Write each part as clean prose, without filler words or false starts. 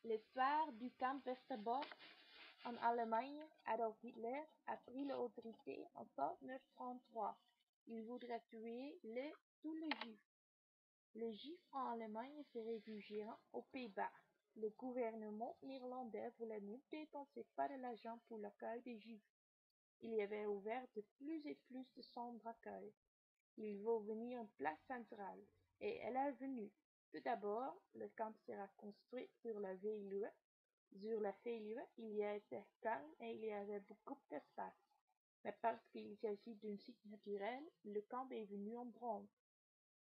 L'histoire du camp Westerbork en Allemagne, Adolf Hitler a pris l'autorité en 1933. Il voudrait tuer tous les juifs. Les juifs en Allemagne se réfugièrent aux Pays-Bas. Le gouvernement néerlandais voulait ne dépenser pas de l'argent pour l'accueil des juifs. Il y avait ouvert de plus en plus de centres d'accueil. Il veut venir une place centrale, et elle est venue. Tout d'abord, le camp sera construit sur la Veluwe. Sur la Veluwe, il y était calme et il y avait beaucoup d'espace. Mais parce qu'il s'agit d'un site naturel, le camp est venu en bronze.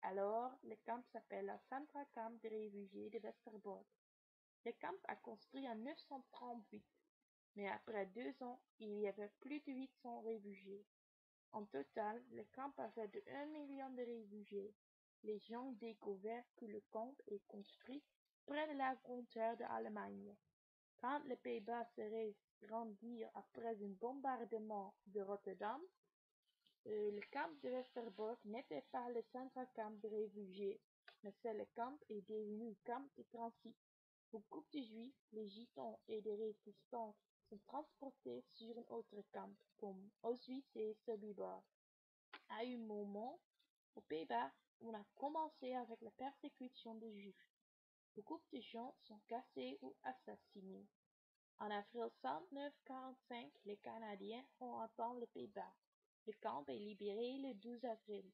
Alors, le camp s'appelle le Central Camp des réfugiés de Westerbork. Le camp a construit en 1938, mais après 2 ans, il y avait plus de 800 réfugiés. En total, le camp avait de 1 million de réfugiés. Les gens découvrent que le camp est construit près de la frontière de l'Allemagne. Quand les Pays-Bas seraient rendus après un bombardement de Rotterdam, le camp de Westerbork n'était pas le central camp de réfugiés, mais le camp est devenu un camp de transit. Beaucoup de Juifs, les Gitans et des résistants sont transportés sur un autre camp, comme Auschwitz et Sobibor. À un moment, aux Pays-Bas, on a commencé avec la persécution des Juifs. Beaucoup de gens sont cassés ou assassinés. En avril 1945, les Canadiens ont atteint les Pays-Bas. Le camp est libéré le 12 avril.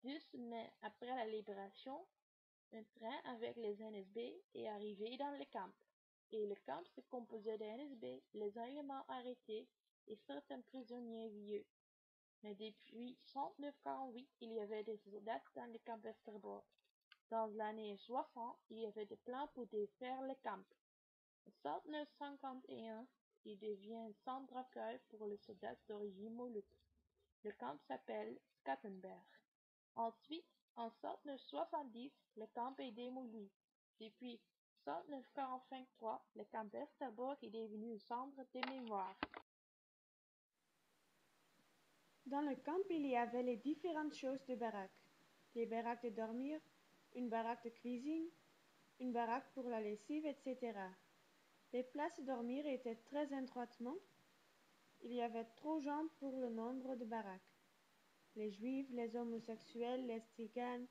2 semaines après la libération, un train avec les NSB est arrivé dans le camp. Et le camp se composait des NSB, les Allemands arrêtés et certains prisonniers vieux. Mais depuis 1948, il y avait des soldats dans le camp Westerbork. Dans l'année 60, il y avait des plans pour défaire le camp. En 1951, il devient un centre d'accueil pour les soldats d'origine moluque. Le camp s'appelle Skattenberg. Ensuite, en 1970, le camp est démoli. Depuis 1943, le camp Westerbork est devenu un centre de mémoire. Dans le camp, il y avait les différentes choses de baraques. Les baraques de dormir, une baraque de cuisine, une baraque pour la lessive, etc. Les places de dormir étaient très étroitement. Il y avait trop de gens pour le nombre de baraques. Les juifs, les homosexuels, les tziganes,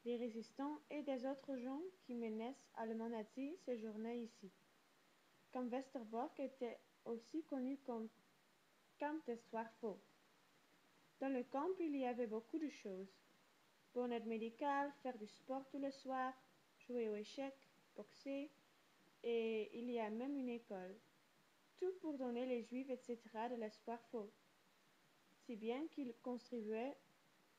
les résistants et des autres gens qui menaient allemands nazis séjournaient ici. Camp Westerbork était aussi connu comme camp d'histoire faux. Dans le camp, il y avait beaucoup de choses. Bonnet médical, faire du sport tous les soirs, jouer aux échecs, boxer, et il y a même une école. Tout pour donner les juifs, etc. de l'espoir faux. Si bien qu'il contribuait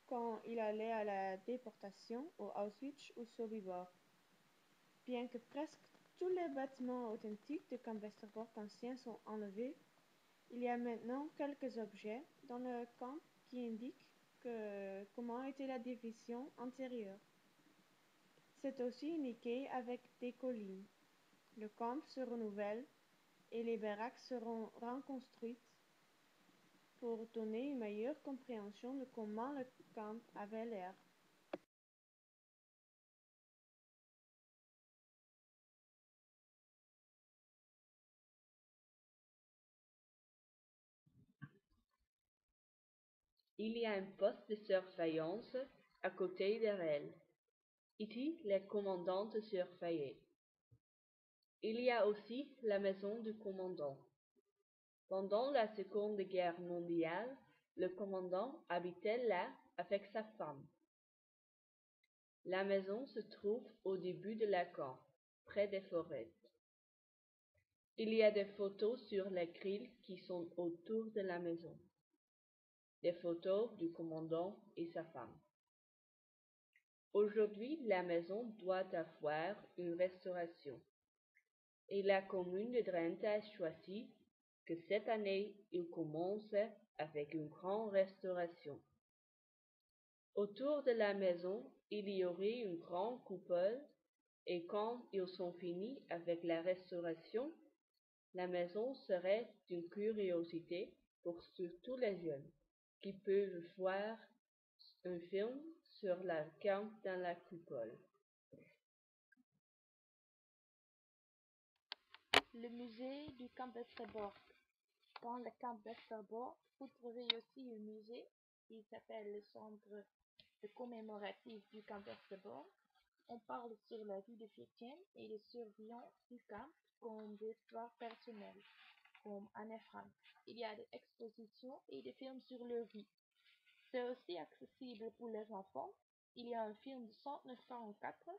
quand il allait à la déportation au Auschwitz ou Sobibor. Bien que presque tous les bâtiments authentiques de camp Westerbork anciens sont enlevés, il y a maintenant quelques objets dans le camp qui indiquent comment était la division antérieure. C'est aussi indiqué avec des collines. Le camp se renouvelle et les baraques seront reconstruites pour donner une meilleure compréhension de comment le camp avait l'air. Il y a un poste de surveillance à côté d'elle. Ici, les commandantes surveillaient. Il y a aussi la maison du commandant. Pendant la Seconde Guerre mondiale, le commandant habitait là avec sa femme. La maison se trouve au début de la camp, près des forêts. Il y a des photos sur les grilles qui sont autour de la maison. Des photos du commandant et sa femme. Aujourd'hui, la maison doit avoir une restauration. Et la commune de Drenthe a choisi que cette année, il commence avec une grande restauration. Autour de la maison, il y aurait une grande coupole et quand ils sont finis avec la restauration, la maison serait une curiosité pour surtout les jeunes qui peuvent voir un film sur la camp dans la coupole. Le musée du camp Westerbork. Dans le camp Westerbork, vous trouvez aussi un musée qui s'appelle le Centre de commémoratif du camp Westerbork. On parle sur la vie de Virginie et des survivants du camp comme des histoires personnelles, comme Anne Frank. Il y a des expositions et des films sur leur vie. C'est aussi accessible pour les enfants. Il y a un film de 1944,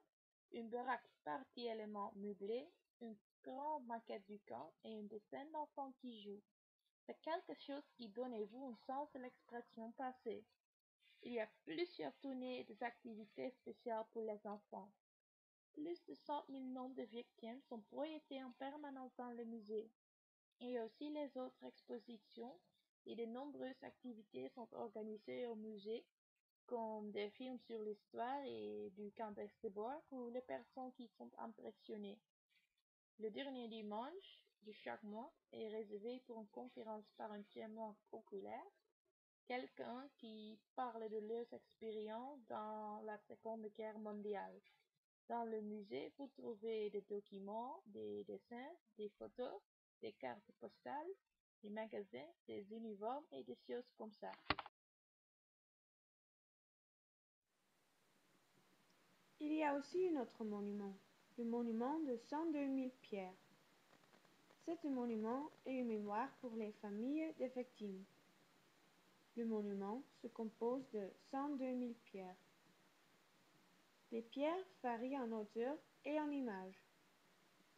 une baraque partiellement meublée, une grande maquette du camp et une dessin d'enfants qui jouent. C'est quelque chose qui donne à vous un sens de l'expression passée. Il y a plusieurs tournées et des activités spéciales pour les enfants. Plus de 100 000 noms de victimes sont projetés en permanence dans le musée. Il y a aussi les autres expositions et de nombreuses activités sont organisées au musée, comme des films sur l'histoire et du camp Westerbork pour les personnes qui sont impressionnées. Le dernier dimanche de chaque mois est réservé pour une conférence par un témoin oculaire, quelqu'un qui parle de leurs expériences dans la Seconde Guerre mondiale. Dans le musée, vous trouvez des documents, des dessins, des photos, des cartes postales, des magasins, des uniformes et des choses comme ça. Il y a aussi un autre monument, le monument de 102 000 pierres. C'est un monument et une mémoire pour les familles des victimes. Le monument se compose de 102 000 pierres. Les pierres varient en hauteur et en image.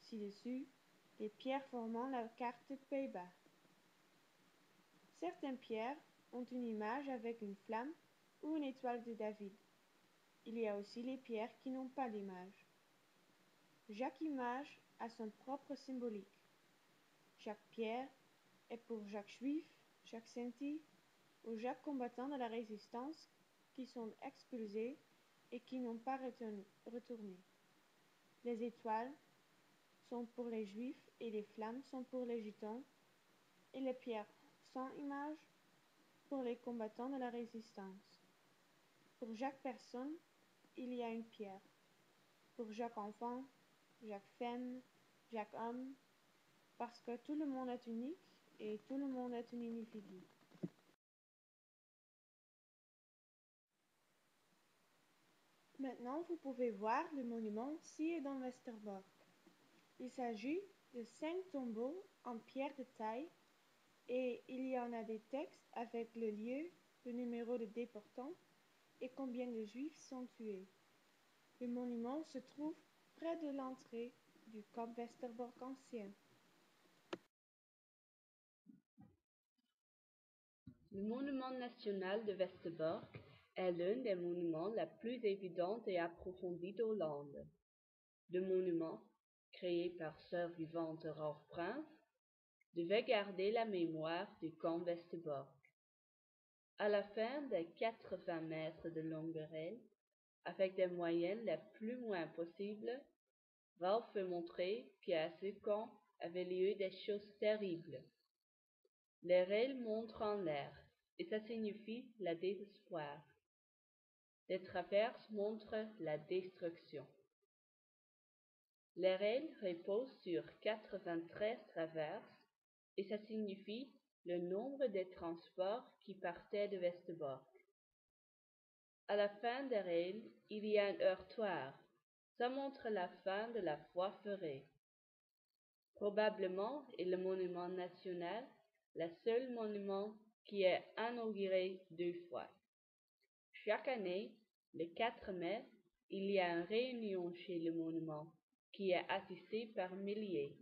Ci-dessus, les pierres formant la carte Pays-Bas. Certaines pierres ont une image avec une flamme ou une étoile de David. Il y a aussi les pierres qui n'ont pas d'image. Chaque image a son propre symbolique. Chaque pierre est pour chaque juif, chaque senti ou chaque combattant de la résistance qui sont expulsés et qui n'ont pas retourné. Les étoiles sont pour les juifs et les flammes sont pour les gitans et les pierres sans image pour les combattants de la résistance. Pour chaque personne, il y a une pierre. Pour chaque enfant, chaque femme, chaque homme, parce que tout le monde est unique et tout le monde est un individu. Maintenant, vous pouvez voir le monument scié dans Westerbork. Il s'agit de 5 tombeaux en pierre de taille et il y en a des textes avec le lieu, le numéro de déportant et combien de juifs sont tués. Le monument se trouve près de l'entrée du camp Westerbork ancien. Le monument national de Westerbork est l'un des monuments les plus évidents et approfondis d'Hollande. Le monument, créé par survivante Rolf Prince, devait garder la mémoire du camp Westerbork. À la fin des 80 mètres de longueur, avec des moyennes les plus loin possibles, Rolf veut montrer qu'à ce camp avaient lieu des choses terribles. Les rails montent en l'air, et ça signifie le désespoir. Les traverses montrent la destruction. Les rails reposent sur 93 traverses, et ça signifie le nombre de transports qui partaient de Westerbork. À la fin des rails, il y a un heurtoir. Ça montre la fin de la voie ferrée. Probablement est le monument national le seul monument qui est inauguré 2 fois. Chaque année, le 4 mai, il y a une réunion chez le monument qui est assistée par milliers.